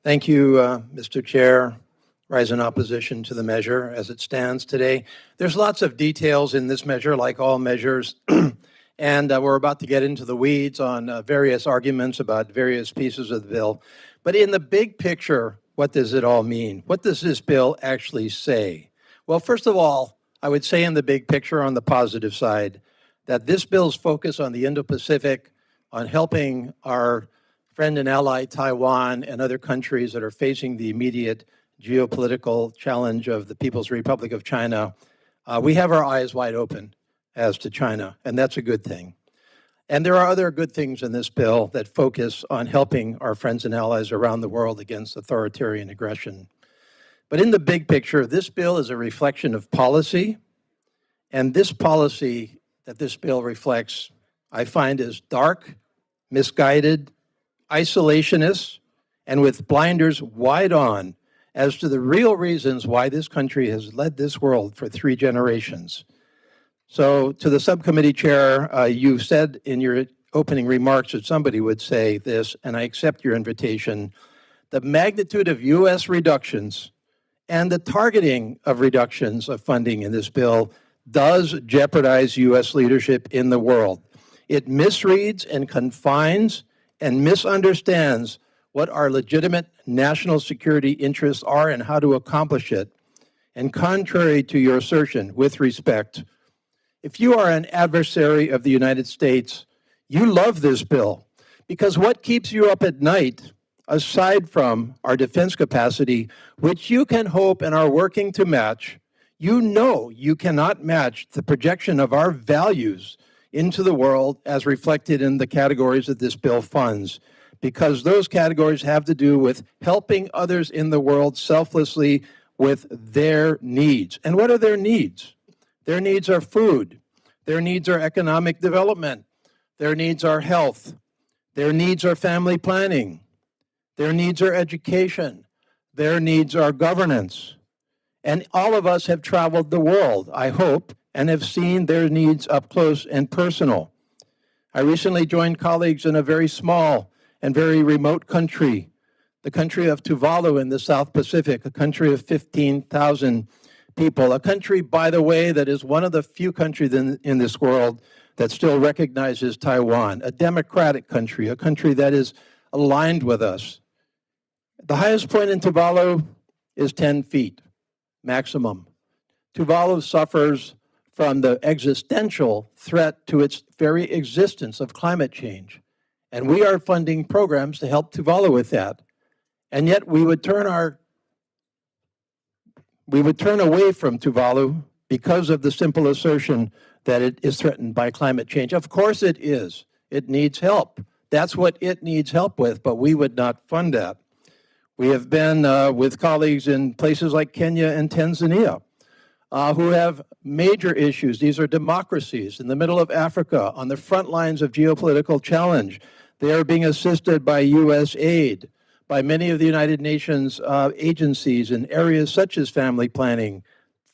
Thank you, Mr. Chair. Rise in opposition to the measure as it stands today. There's lots of details in this measure, like all measures, and we're about to get into the weeds on various arguments about various pieces of the bill. But in the big picture, what does it all mean? What does this bill actually say? Well, first of all, I would say in the big picture on the positive side that this bill's focus on the Indo-Pacific, on helping our friend and ally Taiwan and other countries that are facing the immediate geopolitical challenge of the People's Republic of China, we have our eyes wide open as to China, and that's a good thing. And there are other good things in this bill that focus on helping our friends and allies around the world against authoritarian aggression. But in the big picture, this bill is a reflection of policy, and this policy that this bill reflects, I find, is dark, misguided, isolationist, and with blinders wide on as to the real reasons why this country has led this world for 3 generations. So to the subcommittee chair, you said in your opening remarks that somebody would say this, and I accept your invitation. The magnitude of U.S. reductions and the targeting of reductions of funding in this bill does jeopardize U.S. leadership in the world. It misreads and confines and misunderstands what our legitimate national security interests are and how to accomplish it. And contrary to your assertion, with respect, if you are an adversary of the United States, you love this bill, because what keeps you up at night, aside from our defense capacity, which you can hope and are working to match, you know you cannot match the projection of our values into the world as reflected in the categories that this bill funds, because those categories have to do with helping others in the world selflessly with their needs. And what are their needs? Their needs are food. Their needs are economic development. Their needs are health. Their needs are family planning. Their needs are education. Their needs are governance. And all of us have traveled the world, I hope, and have seen their needs up close and personal. I recently joined colleagues in a very small and very remote country, the country of Tuvalu in the South Pacific, a country of 15,000 people, a country, by the way, that is one of the few countries in this world that still recognizes Taiwan, a democratic country, a country that is aligned with us. The highest point in Tuvalu is 10 feet, maximum. Tuvalu suffers from the existential threat to its very existence of climate change. And we are funding programs to help Tuvalu with that. And yet we would turn away from Tuvalu because of the simple assertion that it is threatened by climate change. Of course it is. It needs help. That's what it needs help with, but we would not fund that. We have been with colleagues in places like Kenya and Tanzania who have major issues. These are democracies in the middle of Africa on the front lines of geopolitical challenge. They are being assisted by U.S. aid, by many of the United Nations agencies in areas such as family planning,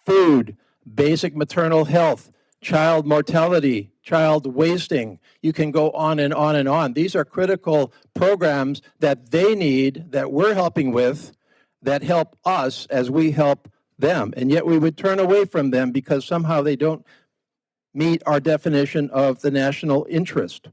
food, basic maternal health, child mortality, child wasting. You can go on and on and on. These are critical programs that they need, that we're helping with, that help us as we help them. And yet we would turn away from them because somehow they don't meet our definition of the national interest.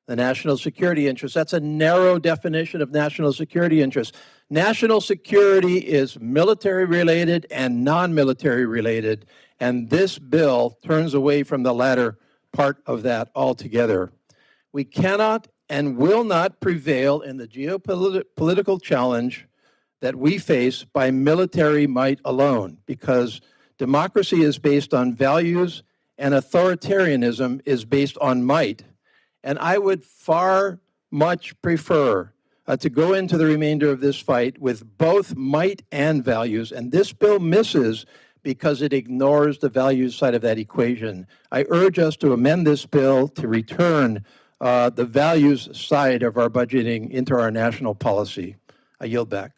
The national security interest. That's a narrow definition of national security interest. National security is military related and non-military related, and this bill turns away from the latter part of that altogether. We cannot and will not prevail in the geopolitical challenge that we face by military might alone, because democracy is based on values and authoritarianism is based on might. And I would far much prefer to go into the remainder of this fight with both might and values. And this bill misses because it ignores the values side of that equation. I urge us to amend this bill to return the values side of our budgeting into our national policy. I yield back.